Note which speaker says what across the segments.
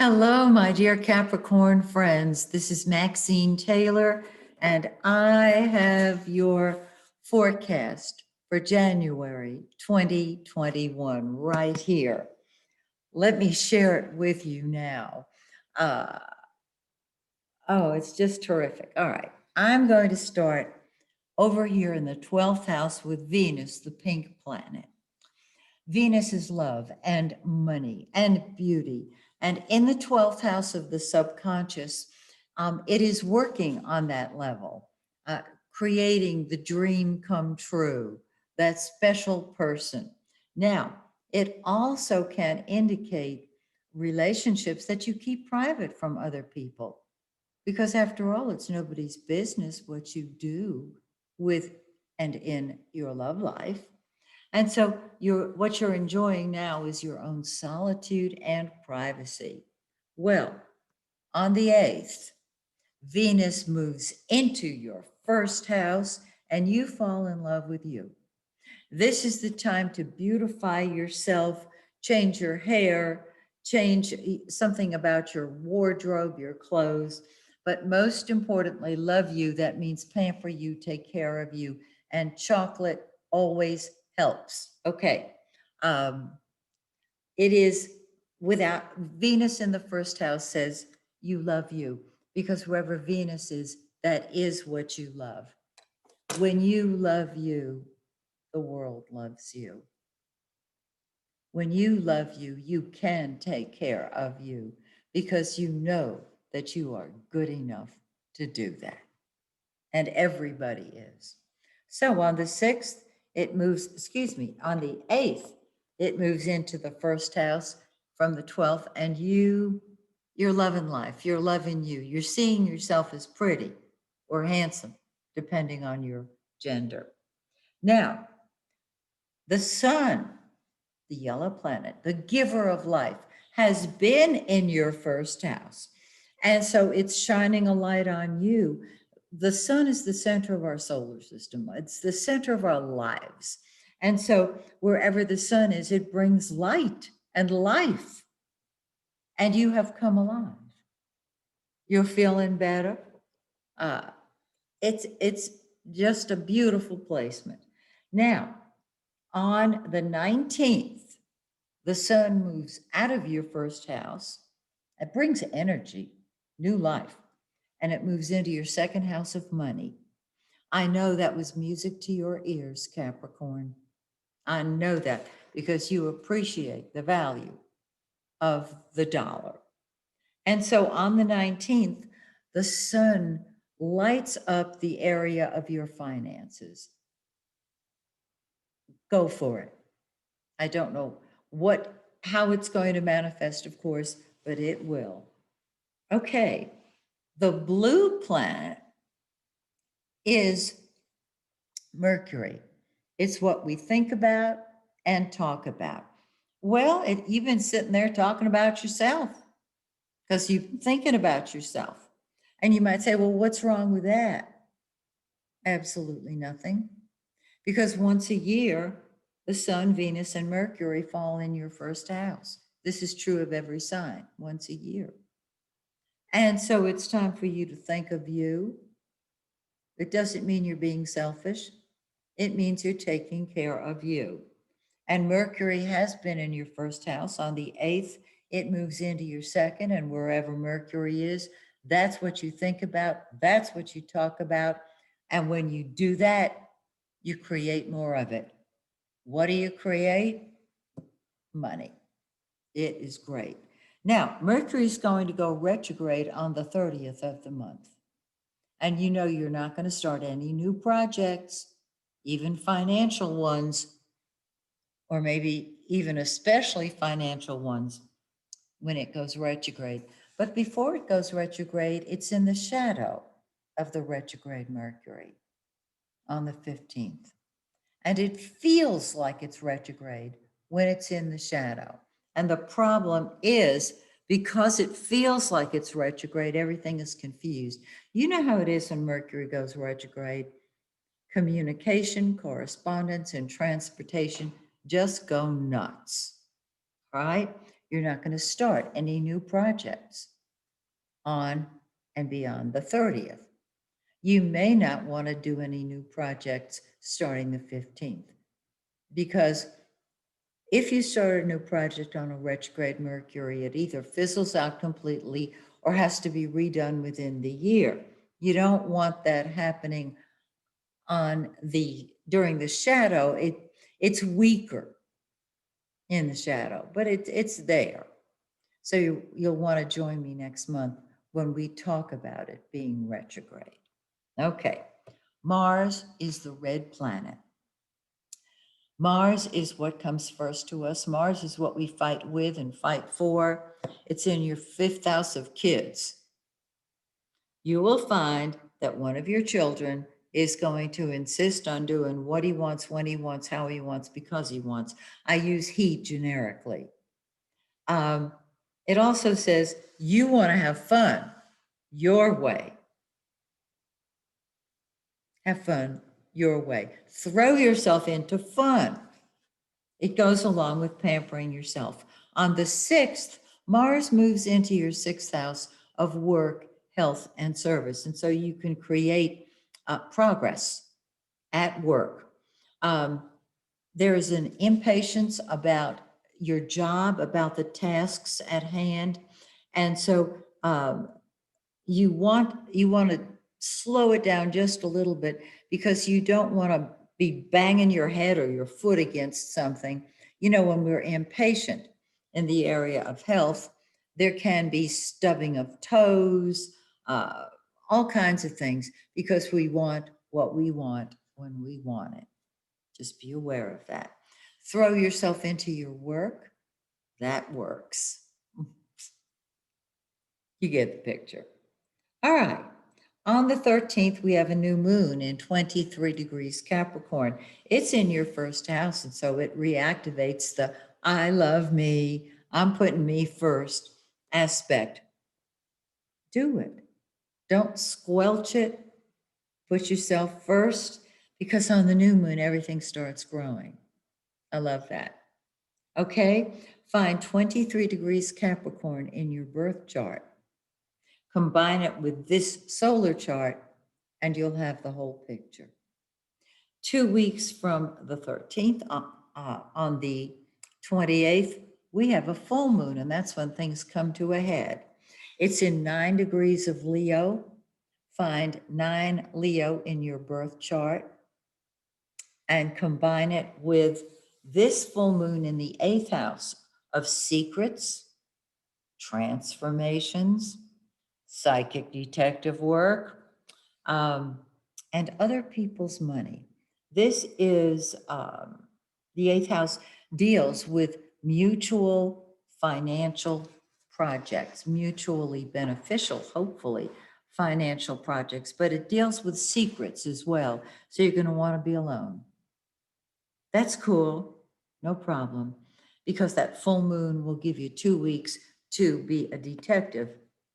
Speaker 1: Hello, my dear Capricorn friends. This is Maxine Taylor, and I have your forecast for January 2021 right here. Let me share it with you now. Uh, oh, it's just terrific. All right. I'm going to start over here in the 12th house with Venus, the pink planet. Venus is love and money and beauty. And in the 12th house of the subconscious, it is working on that level, creating the dream come true, that special person. Now, it also can indicate relationships that you keep private from other people. Because after all, it's nobody's business what you do with and in your love life. And so what you're enjoying now is your own solitude and privacy. Well, on the 8th, Venus moves into your first house and you fall in love with you. This is the time to beautify yourself, change your hair, change something about your wardrobe, your clothes, but most importantly, love you. That means pamper you, take care of you, and chocolate always helps. Okay. Um, it is without Venus in the first house says you love you because wherever Venus is, that is what you love. When you love you, the world loves you. When you love you, you can take care of you because you know that you are good enough to do that. And everybody is. So on the 6th, it moves, on the 8th, it moves into the first house from the 12th, and you're loving life, you're loving you, you're seeing yourself as pretty or handsome, depending on your gender. Now, the sun, the yellow planet, the giver of life, has been in your first house. And so it's shining a light on you. The sun is the center of our solar system. It's the center of our lives. And so wherever the sun is, it brings light and life. And you have come alive. You're feeling better. It's just a beautiful placement. Now, on the 19th, the sun moves out of your first house. It brings energy, new life, and it moves into your second house of money. I know that was music to your ears, Capricorn. I know that because you appreciate the value of the dollar. And so on the 19th, the sun lights up the area of your finances. Go for it. I don't know how it's going to manifest, of course, but it will. Okay, the blue planet is Mercury. It's what we think about and talk about. Well, you've been sitting there talking about yourself because you've been thinking about yourself. And you might say, well, what's wrong with that? Absolutely nothing. Because once a year, the sun, Venus, and Mercury fall in your first house. This is true of every sign, once a year. And so it's time for you to think of you. It doesn't mean you're being selfish. It means you're taking care of you. And Mercury has been in your first house. On the 8th, it moves into your second, and wherever Mercury is, that's what you think about. That's what you talk about. And when you do that, you create more of it. What do you create? Money. It is great. Now, Mercury is going to go retrograde on the 30th of the month. And you know you're not going to start any new projects, even financial ones, or maybe even especially financial ones when it goes retrograde. But before it goes retrograde, it's in the shadow of the retrograde Mercury on the 15th. And it feels like it's retrograde when it's in the shadow. And the problem is because it feels like it's retrograde, everything is confused. You know how it is when Mercury goes retrograde. Communication, correspondence, and transportation just go nuts, right? You're not going to start any new projects on and beyond the 30th. You may not want to do any new projects starting the 15th, because if you start a new project on a retrograde Mercury, it either fizzles out completely or has to be redone within the year. You don't want that happening during the shadow. It's weaker in the shadow, but it's there. So you'll want to join me next month when we talk about it being retrograde. Okay, Mars is the red planet. Mars is what comes first to us. Mars is what we fight with and fight for. It's in your 5th house of kids. You will find that one of your children is going to insist on doing what he wants, when he wants, how he wants, because he wants. I use he generically. It also says you want to have fun your way. Have fun your way. Throw yourself into fun. It goes along with pampering yourself. On the 6th, Mars moves into your 6th house of work, health, and service. And so you can create progress at work. There is an impatience about your job, about the tasks at hand. And so you want to slow it down just a little bit, because you don't want to be banging your head or your foot against something. When we're impatient in the area of health, there can be stubbing of toes, all kinds of things, because we want what we want when we want it. Just be aware of that. Throw yourself into your work. That works. You get the picture. All right. On the 13th, we have a new moon in 23 degrees Capricorn. It's in your 1st house, and so it reactivates the I love me, I'm putting me first aspect. Do it. Don't squelch it. Put yourself first, because on the new moon, everything starts growing. I love that. Okay, find 23 degrees Capricorn in your birth chart. Combine it with this solar chart, and you'll have the whole picture. 2 weeks from the 13th, on the 28th, we have a full moon, and that's when things come to a head. It's in 9 degrees of Leo. Find 9 Leo in your birth chart and combine it with this full moon in the 8th house of secrets, transformations, psychic detective work, and other people's money. This is the 8th house deals with mutual financial projects, mutually beneficial, hopefully, financial projects, but it deals with secrets as well. So you're going to want to be alone. That's cool, no problem, because that full moon will give you 2 weeks to be a detective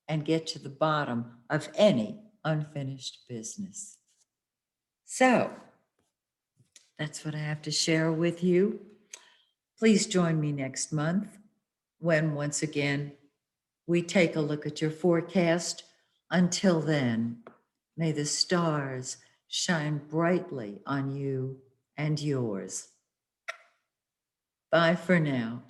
Speaker 1: and get to the bottom of any unfinished business. So that's what I have to share with you. Please join me next month when, once again, we take a look at your forecast. Until then, may the stars shine brightly on you and yours. Bye for now.